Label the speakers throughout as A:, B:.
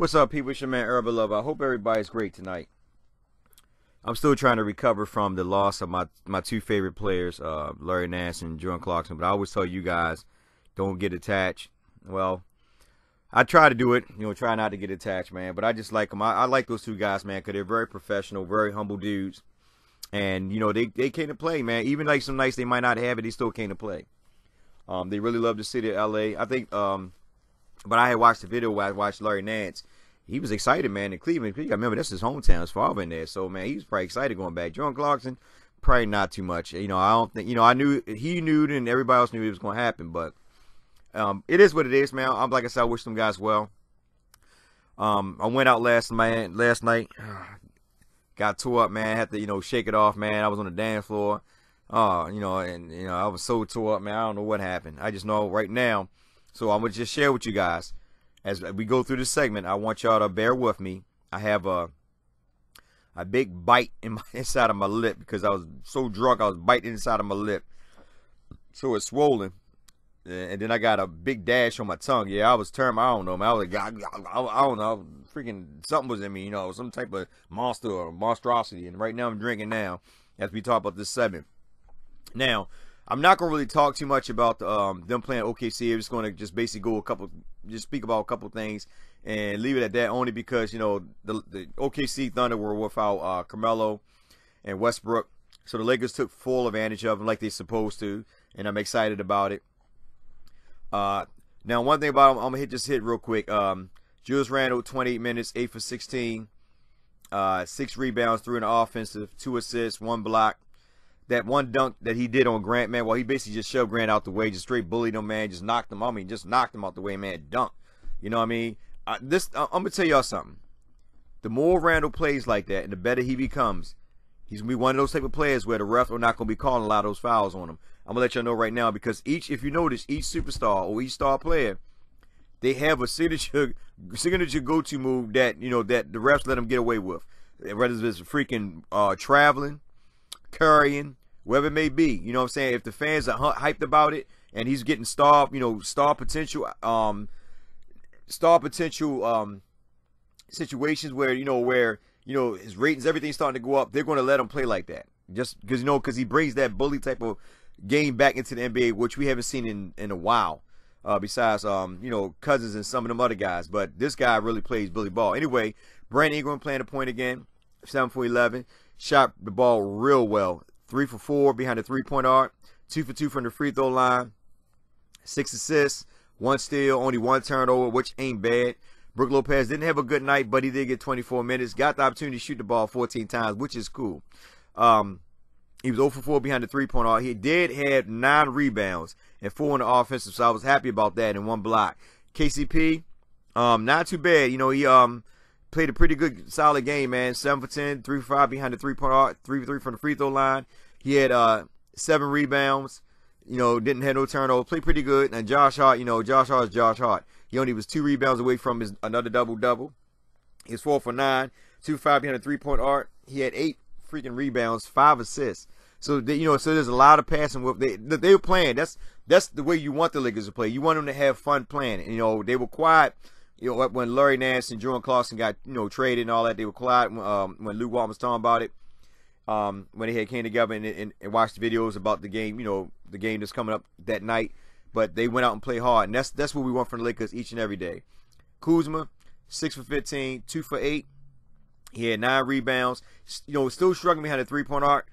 A: What's up, people? It's your man, Herb Love. I hope everybody's great tonight. I'm still trying to recover from the loss of my two favorite players, Larry Nance and Jordan Clarkson. But I always tell you guys, don't get attached. Well, I try to do it, try not to get attached, man. But I just like them. I like those two guys, man, because they're very professional, very humble dudes. And, they came to play, man. Even like some nights they might not have it, they still came to play. They really love the city of L.A. I think, but I had watched the video where I watched Larry Nance. He was excited, man, in Cleveland. You got to remember, that's his hometown. His father in there. So, man, he was probably excited going back. Jordan Clarkson, probably not too much. I don't think, I knew, he knew and everybody else knew it was going to happen. But it is what it is, man. Like I said, I wish them guys well. I went out last night. Got tore up, man. Had to, shake it off, man. I was on the dance floor. I was so tore up, man. I don't know what happened. I just know right now. So I'm going to just share with you guys. As we go through this segment, I want y'all to bear with me. I have a big bite inside of my lip because I was so drunk. I was biting inside of my lip. So it's swollen. And then I got a big dash on my tongue. Yeah, I was termed. I don't know, man. I was like, I don't know. Freaking something was in me, some type of monster or monstrosity. And right now I'm drinking now as we talk about this segment. Now, I'm not going to really talk too much about them playing OKC. I'm just going to just basically speak about a couple things and leave it at that, only because, the OKC Thunder were without Carmelo and Westbrook. So the Lakers took full advantage of them like they're supposed to, and I'm excited about it. Now, one thing about them, I'm going to hit real quick. Julius Randle, 28 minutes, 8 for 16, 6 rebounds, 3 in the offensive, 2 assists, 1 block. That one dunk that he did on Grant, man, well, he basically just shoved Grant out the way, just straight bullied him, man, just knocked him. Just knocked him out the way, man, dunk. You know what I mean? I'm going to tell y'all something. The more Randall plays like that and the better he becomes, he's going to be one of those type of players where the refs are not going to be calling a lot of those fouls on him. I'm going to let y'all know right now because if you notice, each superstar or each star player, they have a signature go-to move that, that the refs let them get away with. Whether it's freaking traveling, carrying, whatever it may be, you know what I'm saying? If the fans are hyped about it and he's getting star potential situations where his ratings, everything's starting to go up, they're going to let him play like that. Just because because he brings that bully type of game back into the NBA, which we haven't seen in a while. Besides Cousins and some of them other guys, but this guy really plays bully ball. Anyway, Brandon Ingram playing the point again, 7 for 11. Shot the ball real well. 3 for 4 behind the three-point arc. 2 for 2 from the free throw line. 6 assists. 1 steal. Only 1 turnover, which ain't bad. Brook Lopez didn't have a good night, but he did get 24 minutes. Got the opportunity to shoot the ball 14 times, which is cool. He was 0 for 4 behind the three-point arc. He did have 9 rebounds and 4 on the offensive, so I was happy about that, and 1 block. KCP, not too bad. He played a pretty good, solid game, man. 7 for 10, 3 for 5 behind the three-point arc, 3 for 3 from the free throw line. He had 7 rebounds. Didn't have no turnovers. Played pretty good. And Josh Hart, Josh Hart is Josh Hart. He only was 2 rebounds away from another double-double. He was 4 for 9, 2 for 5 behind the three-point arc. He had 8 freaking rebounds, 5 assists. So so there's a lot of passing. They were playing. That's the way you want the Lakers to play. You want them to have fun playing. They were quiet. When Larry Nance and Jordan Clarkson got traded and all that, they were quiet. When Luke Walton was talking about it, when they came together and watched the videos about the game, the game that's coming up that night. But they went out and played hard, and that's what we want from the Lakers each and every day. Kuzma, 6 for 15, 2 for 8. He had 9 rebounds. Still struggling behind the three-point arc.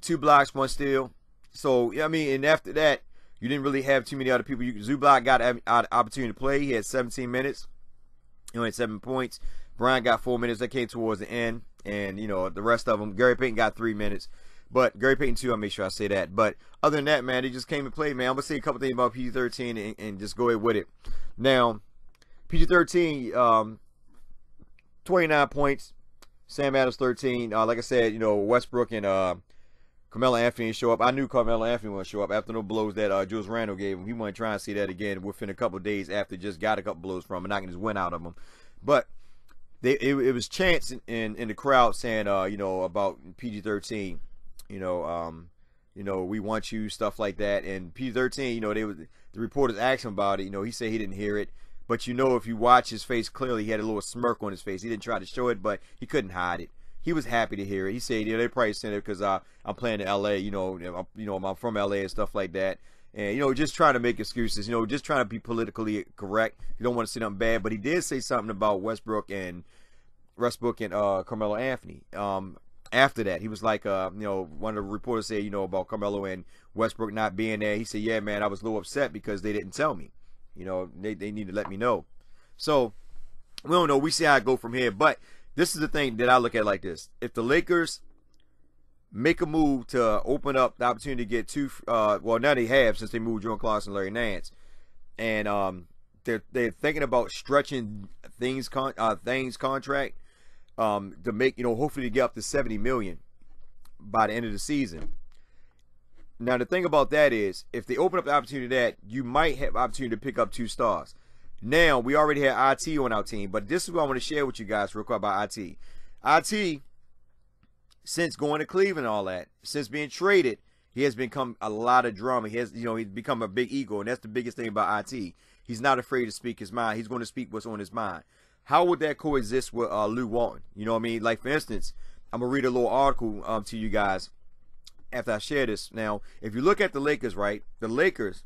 A: 2 blocks, 1 steal. So and after that, you didn't really have too many other people. Zubac got an opportunity to play. He had 17 minutes. He only had 7 points. Bryant got 4 minutes. That came towards the end. And, the rest of them, Gary Payton got 3 minutes. But Gary Payton, too, I'll make sure I say that. But other than that, man, they just came and played, man. I'm going to say a couple things about PG-13 and just go ahead with it. Now, PG-13, 29 points. Sam Adams, 13. Like I said, Westbrook and Carmelo Anthony didn't show up. I knew Carmelo Anthony wouldn't show up after no blows that Julius Randle gave him. He wasn't trying to see that again within a couple of days after just got a couple blows from him and knocking his win out of him. But it was chants in the crowd saying, about PG-13, we want you, stuff like that. And PG-13, the reporters asked him about it. He said he didn't hear it. But you know, if you watch his face clearly, he had a little smirk on his face. He didn't try to show it, but he couldn't hide it. He was happy to hear it. He said, they probably sent it because I'm playing in LA, I'm from LA and stuff like that. And, just trying to make excuses, just trying to be politically correct. You don't want to say nothing bad, but he did say something about Westbrook and Carmelo Anthony. After that, he was like, one of the reporters said, about Carmelo and Westbrook not being there. He said, yeah, man, I was a little upset because they didn't tell me. They need to let me know. So, we don't know. We see how it go from here. But this is the thing that I look at like this. If the Lakers make a move to open up the opportunity to get two, well, now they have since they moved Jordan Clarkson and Larry Nance. And they're thinking about stretching things contract to make, hopefully to get up to $70 million by the end of the season. Now, the thing about that is, if they open up the opportunity that, you might have opportunity to pick up 2 stars. Now, we already had IT on our team, but this is what I want to share with you guys real quick about IT. IT, since going to Cleveland and all that, since being traded, he has become a lot of drama. He has, he's become a big ego, and that's the biggest thing about IT. He's not afraid to speak his mind. He's going to speak what's on his mind. How would that coexist with Lou Walton? You know what I mean? Like, for instance, I'm going to read a little article to you guys after I share this. Now, if you look at the Lakers, right? The Lakers,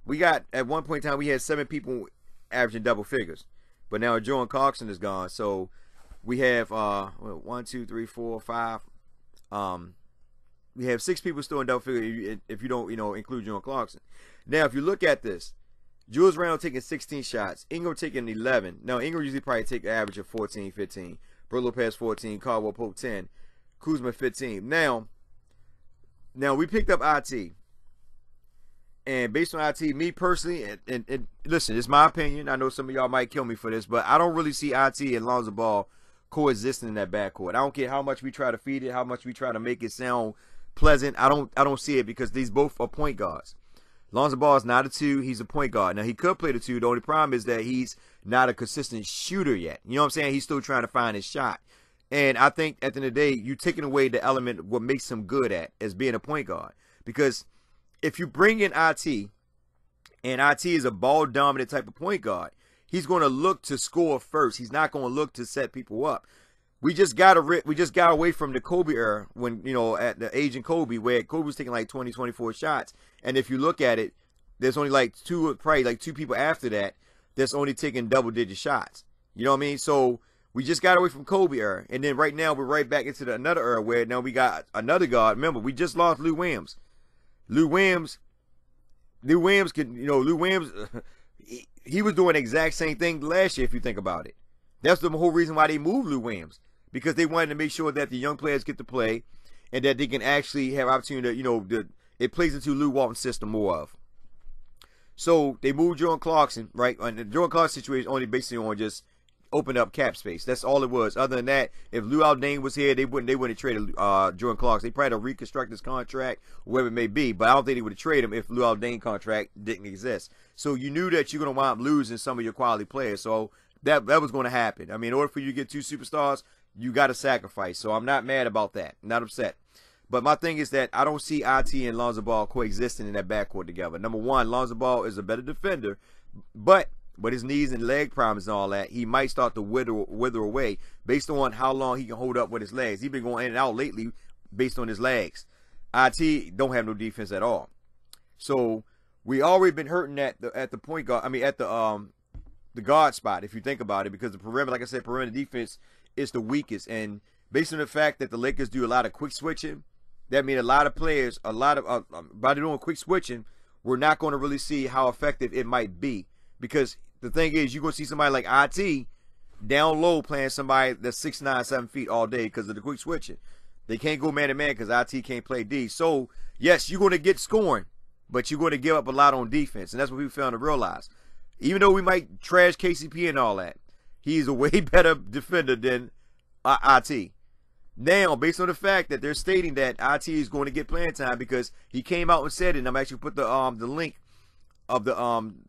A: we got, at one point in time, we had 7 people averaging double figures. But now Jordan Clarkson is gone. So we have 1, 2, 3, 4, 5. We have 6 people still in double figures if you don't, include Jordan Clarkson. Now, if you look at this, Julius Randle taking 16 shots. Ingram taking 11. Now, Ingram usually probably take an average of 14, 15. Brook Lopez 14. Caldwell Pope 10. Kuzma 15. Now we picked up IT. And based on IT, me personally, and listen, it's my opinion. I know some of y'all might kill me for this, but I don't really see IT and Lonzo Ball coexisting in that backcourt. I don't care how much we try to feed it, how much we try to make it sound pleasant. I don't see it because these both are point guards. Lonzo Ball is not a 2. He's a point guard. Now, he could play the 2. The only problem is that he's not a consistent shooter yet. You know what I'm saying? He's still trying to find his shot. And I think at the end of the day, you're taking away the element of what makes him good at as being a point guard. Because if you bring in IT, and IT is a ball-dominant type of point guard, he's going to look to score first. He's not going to look to set people up. We just got away from the Kobe era when, at the age in Kobe, where Kobe was taking like 20, 24 shots. And if you look at it, there's only like 2 people after that that's only taking double-digit shots. You know what I mean? So we just got away from Kobe era. And then right now we're right back into another era where now we got another guard. Remember, we just lost Lou Williams. Lou Williams could, Lou Williams, he was doing the exact same thing last year if you think about it. That's the whole reason why they moved Lou Williams. Because they wanted to make sure that the young players get to play and that they can actually have opportunity to, it plays into Lou Walton's system more of. So they moved Jordan Clarkson, right? And the Jordan Clarkson situation only basically on just open up cap space. That's all it was. Other than that, if Lou Aldane was here, they wouldn't have traded Jordan Clarkson. They probably reconstruct his contract, whatever it may be. But I don't think they would have traded him if Lou Aldane contract didn't exist. So you knew that you're going to wind up losing some of your quality players. So that was going to happen. I mean, in order for you to get 2 superstars, you got to sacrifice. So I'm not mad about that. I'm not upset. But my thing is that I don't see IT and Lonzo Ball coexisting in that backcourt together. Number one, Lonzo Ball is a better defender, but his knees and leg problems and all that, he might start to wither away based on how long he can hold up with his legs. He's been going in and out lately based on his legs. IT don't have no defense at all. So we already been hurting at the point guard. I mean, at the guard spot, if you think about it, because the perimeter, like I said, perimeter defense is the weakest. And based on the fact that the Lakers do a lot of quick switching, that means a lot of players, by doing quick switching, we're not going to really see how effective it might be. Because the thing is, you're going to see somebody like IT down low playing somebody that's 6'9", 7 feet all day because of the quick switching. They can't go man-to-man because IT can't play D. So, yes, you're going to get scoring, but you're going to give up a lot on defense. And that's what we failed to realize. Even though we might trash KCP and all that, he's a way better defender than IT. Now, based on the fact that they're stating that IT is going to get playing time because he came out and said it, and I'm actually put the link of the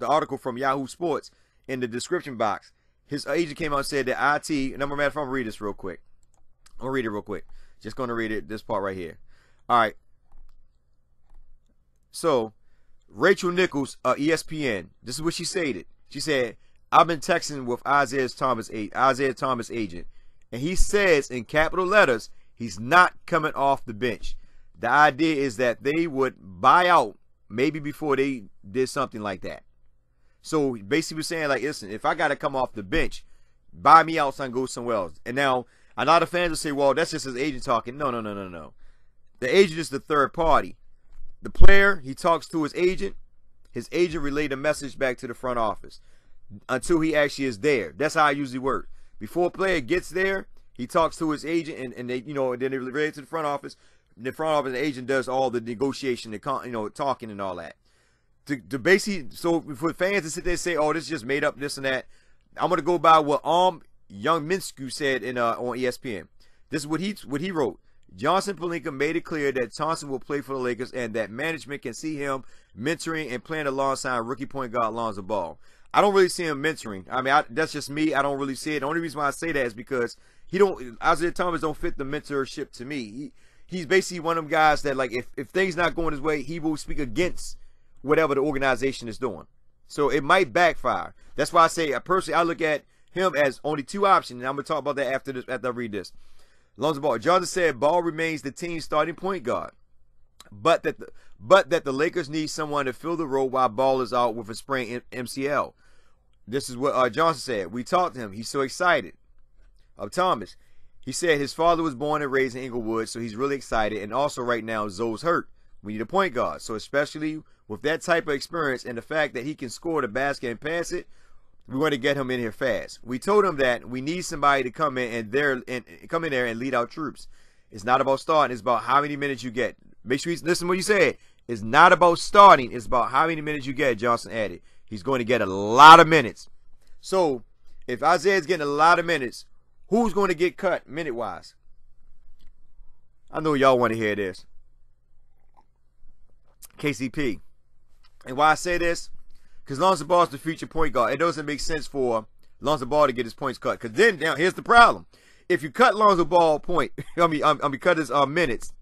A: article from Yahoo Sports in the description box. His agent came out and said that IT, and I'm going to read this real quick. I'll read it real quick. Just going to read it, this part right here. All right. So, Rachel Nichols, ESPN, this is what she stated. She said, I've been texting with Isaiah Thomas agent, and he says in capital letters he's not coming off the bench. The idea is that they would buy out maybe before they did something like that. So basically we're saying, like, listen, if I got to come off the bench, buy me out so I can go somewhere else. And now a lot of fans will say, well, that's just his agent talking. No. The agent is the third party. The player, he talks to his agent relayed a message back to the front office until he actually is there. That's how it usually works. Before a player gets there, he talks to his agent, and they, and then they relay it to the front office. The front office, the agent does all the negotiation, talking and all that. To basically, so for fans to sit there and say, oh, this is just made up, this and that, I'm gonna go by what Young Minshew said on ESPN. This is what he wrote. Johnson Palinka made it clear that Thompson will play for the Lakers and that management can see him mentoring and playing alongside rookie point guard Lonzo Ball. I don't really see him mentoring. I mean, that's just me. I don't really see it. The only reason why I say that is because Isaiah Thomas don't fit the mentorship to me. He's basically one of them guys that, like, if things not going his way, he will speak against whatever the organization is doing. So it might backfire. That's why I say, personally, I look at him as only two options, and I'm gonna talk about that after I read this. Lonzo Ball. Johnson said Ball remains the team's starting point guard, but that the Lakers need someone to fill the role while Ball is out with a sprained MCL. This is what Johnson said. We talked to him. He's so excited. Thomas. He said his father was born and raised in Inglewood, so he's really excited. And also right now, Zoe's hurt. We need a point guard. So especially with that type of experience and the fact that he can score the basket and pass it, we want to get him in here fast. We told him that we need somebody to come in come in there and lead our troops. It's not about starting. It's about how many minutes you get. Make sure you listen to what you said. It's not about starting. It's about how many minutes you get, Johnson added. He's going to get a lot of minutes. So if Isaiah's getting a lot of minutes, who's going to get cut minute-wise? I know y'all want to hear this. KCP. And why I say this? Because Lonzo Ball is the future point guard. It doesn't make sense for Lonzo Ball to get his points cut. Because then, now, here's the problem. If you cut Lonzo Ball cut his minutes,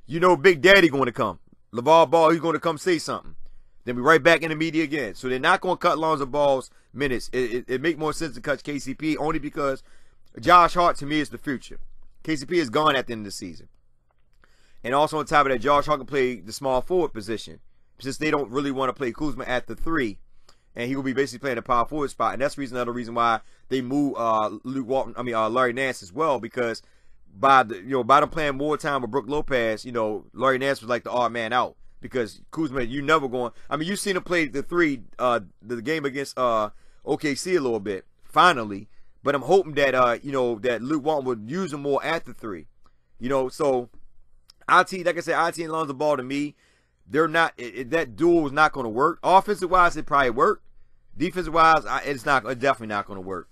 A: you know Big Daddy going to come. LeVar Ball, he's going to come say something. Then we right back in the media again. So they're not going to cut Lonzo Ball's minutes. It make more sense to cut KCP only because Josh Hart, to me, is the future. KCP is gone at the end of the season. And also on top of that, Josh Hart can play the small forward position. Since they don't really want to play Kuzma at the 3. And he will be basically playing a power forward spot. And that's another reason why they move Larry Nance as well, because by them playing more time with Brook Lopez, Larry Nance was like the odd man out. Because Kuzma, you never going. I mean, you've seen him play the 3, the game against OKC a little bit, finally. But I'm hoping that that Luke Walton would use him more at the 3. So IT, like I said, IT and Lonzo Ball to me, they're not. That duel is not going to work. Offensive wise, it probably work. Defensive wise, it's definitely not going to work.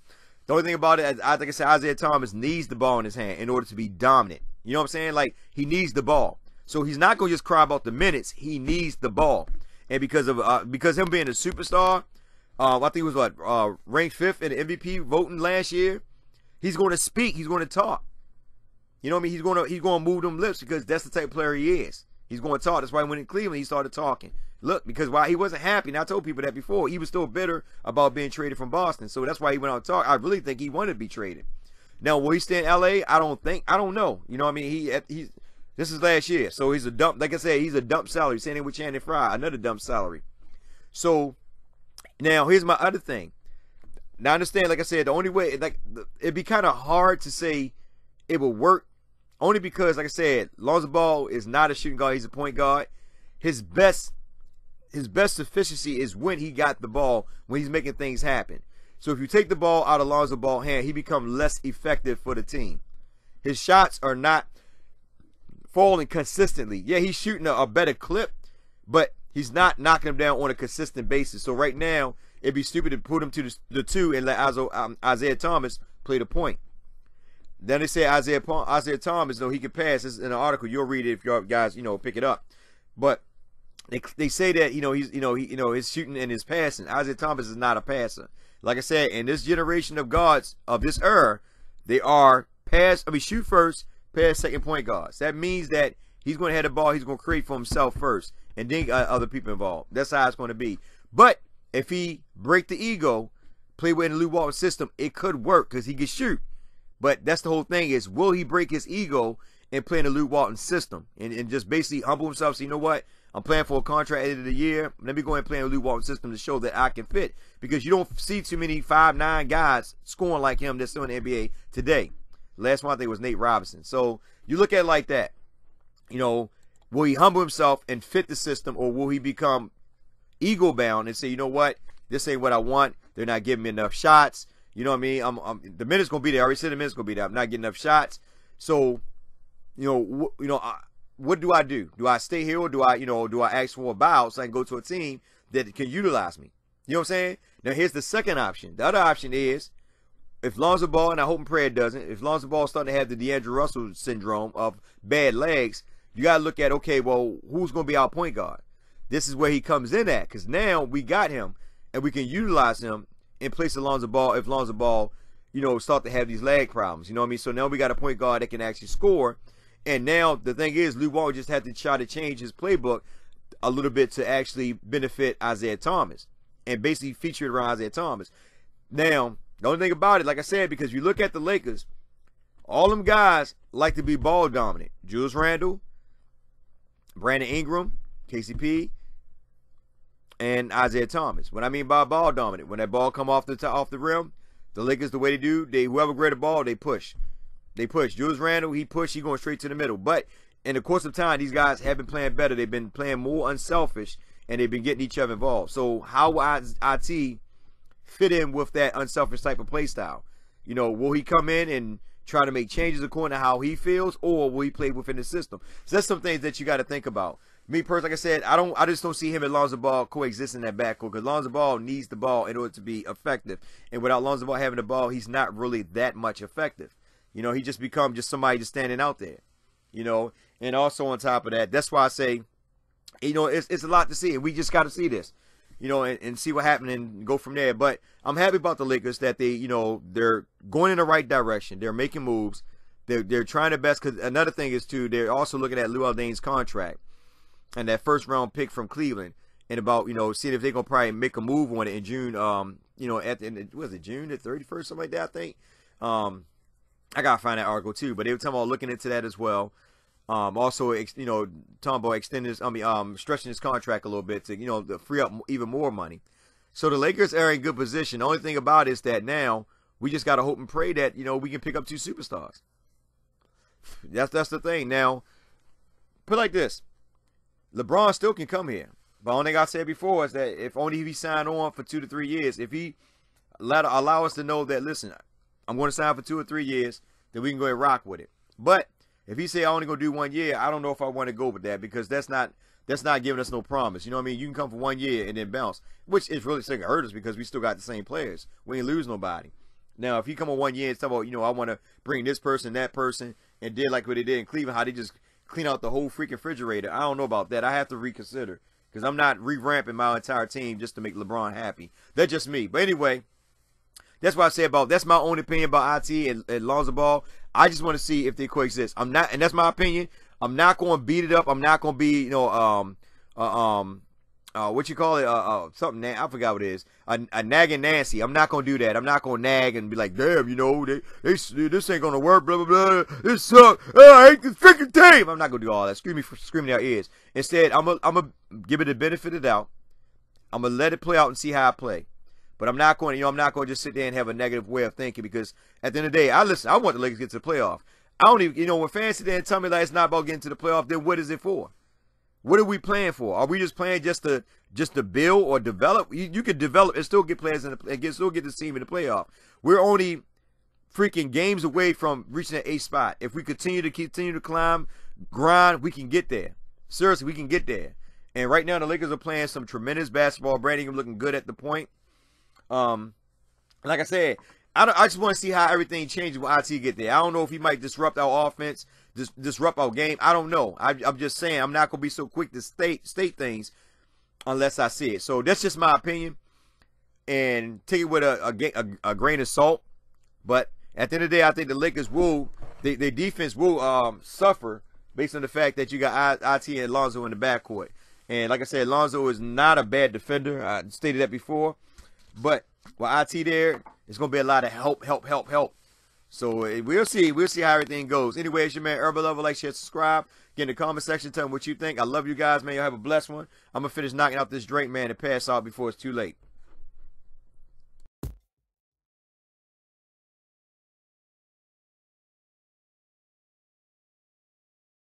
A: The only thing about it, like I said, Isaiah Thomas needs the ball in his hand in order to be dominant. You know what I'm saying? Like, he needs the ball. So he's not going to just cry about the minutes. He needs the ball. And because him being a superstar, I think he was ranked 5th in the MVP voting last year. He's going to speak. He's going to talk. You know what I mean? He's going to move them lips because that's the type of player he is. He's going to talk. That's why when in Cleveland he started talking. Look, because while he wasn't happy, and I told people that before, he was still bitter about being traded from Boston. So that's why he went out and talked. I really think he wanted to be traded. Now, will he stay in LA? I don't know. You know what I mean? This is last year. So he's a dump. Like I said, he's a dump salary. Same thing with Channing Frye, another dump salary. So now here's my other thing. Now I understand, like I said, the only way, it'd be kind of hard to say it would work. Only because, like I said, Lonzo Ball is not a shooting guard. He's a point guard. His best efficiency is when he got the ball, when he's making things happen. So if you take the ball out of Lonzo Ball's hand, he becomes less effective for the team. His shots are not falling consistently. Yeah, he's shooting a better clip, but he's not knocking them down on a consistent basis. So right now, it'd be stupid to put him to the 2 and let Isaiah Thomas play the point. Then they say Isaiah Thomas, though he can pass. This is in an article. You'll read it if you guys, pick it up. But they say that his shooting and his passing. Isaiah Thomas is not a passer. Like I said, in this generation of guards of this era, they are shoot first, pass second point guards. That means that he's going to have the ball. He's going to create for himself first, and then other people involved. That's how it's going to be. But if he break the ego, play within the Luke Walton system, it could work because he can shoot. But that's the whole thing is, will he break his ego and play in the Luke Walton system and just basically humble himself? So, you know what? I'm playing for a contract at the end of the year. Let me go and play in the Luke Walton system to show that I can fit. Because you don't see too many 5'9" guys scoring like him that's still in the NBA today. Last one I think was Nate Robinson. So you look at it like that. You know, will he humble himself and fit the system, or will he become ego bound and say, you know what? This ain't what I want. They're not giving me enough shots. You know what I mean? The minute's gonna be there. I already said the minute's gonna be there. I'm not getting enough shots. So, what do I do? Do I stay here, or do I ask for a buyout so I can go to a team that can utilize me? You know what I'm saying? Now here's the second option. The other option is, if Lonzo Ball, and I hope and pray it doesn't, if Lonzo Ball is starting to have the D'Angelo Russell syndrome of bad legs, you gotta look at, okay, well, who's gonna be our point guard? This is where he comes in at, because now we got him and we can utilize him in place of Lonzo Ball if Lonzo Ball, start to have these leg problems. You know what I mean? So now we got a point guard that can actually score. And now the thing is, Luke Walton just had to try to change his playbook a little bit to actually benefit Isaiah Thomas and basically feature it around Isaiah Thomas. Now, the only thing about it, like I said, because you look at the Lakers, all them guys like to be ball dominant. Julius Randle, Brandon Ingram, KCP, and Isaiah Thomas. What I mean by ball dominant, when that ball come off the rim, the Lakers, the way they do, whoever grab the ball, they push. They push. Julius Randle, he going straight to the middle. But in the course of time, these guys have been playing better. They've been playing more unselfish, and they've been getting each other involved. So how will IT fit in with that unselfish type of play style? Will he come in and try to make changes according to how he feels, or will he play within the system? So that's some things that you got to think about. Me personally, like I said, I just don't see him and Lonzo Ball coexisting in that backcourt, because Lonzo Ball needs the ball in order to be effective. And without Lonzo Ball having the ball, he's not really that much effective. He just become somebody just standing out there. And also on top of that, that's why I say, it's a lot to see, and we just got to see this, and see what happened and go from there. But I'm happy about the Lakers that they're going in the right direction. They're making moves. They're trying their best, because another thing is too, they're also looking at Lou Aldain's contract and that first round pick from Cleveland, and about seeing if they're gonna probably make a move on it in June. At the end, was it June the 31st, something like that, I think. I gotta find that article too, but they were talking about looking into that as well. Also, talking about extending stretching his contract a little bit to to free up even more money. So the Lakers are in good position. The only thing about it is that now we just gotta hope and pray that we can pick up 2 superstars. That's the thing. Now, put it like this: LeBron still can come here. But the only thing I said before is that if he signed on for 2 to 3 years, if he allow us to know that, listen, I'm going to sign for 2 or 3 years, then we can go and rock with it. But if he say I only going to do 1 year, I don't know if I want to go with that, because that's not giving us no promise. You know what I mean? You can come for 1 year and then bounce, which is really going to hurt us, because we still got the same players. We ain't lose nobody. Now, if he come on 1 year and talk about, I want to bring this person, that person, and did like what they did in Cleveland, how they just clean out the whole freaking refrigerator, I don't know about that. I have to reconsider, because I'm not revamping my entire team just to make LeBron happy. That's just me. But anyway, that's what I say that's my own opinion about IT and Lonzo Ball. I just want to see if they coexist. I'm not, and that's my opinion. I'm not going to beat it up. I'm not going to be, what you call it, something, I forgot what it is, a nagging Nancy. I'm not going to do that. I'm not going to nag and be like, damn, this ain't going to work, blah, blah, blah, this sucks, I hate this freaking team. I'm not going to do all that, screaming out ears. Instead, I'm going to give it the benefit of the doubt. I'm going to let it play out and see how I play. But I'm not going to just sit there and have a negative way of thinking, because at the end of the day, I want the Lakers to get to the playoff. I don't even, when fans sit there and tell me that it's not about getting to the playoff, then what is it for? What are we playing for? Are we just playing just to build or develop? You could develop and still get players and still get the team in the playoff. We're only freaking games away from reaching that 8th spot. If we continue to climb, grind, we can get there. Seriously, we can get there. And right now, the Lakers are playing some tremendous basketball. Brandon Ingram looking good at the point. Like I said, I just want to see how everything changes when IT get there. I don't know if he might disrupt our offense, disrupt our game. I don't know. I'm just saying, I'm not going to be so quick to state things unless I see it. So that's just my opinion, and take it with a grain of salt. But at the end of the day, I think the Lakers their defense will suffer based on the fact that you got IT and Lonzo in the backcourt. And like I said, Lonzo is not a bad defender. I stated that before. But While IT there, it's gonna be a lot of help. So we'll see. We'll see how everything goes. Anyway, it's your man Herbal Lover. Like, share, subscribe. Get in the comment section. Tell me what you think. I love you guys, man. Y'all have a blessed one. I'm gonna finish knocking out this drink, man, and pass out before it's too late.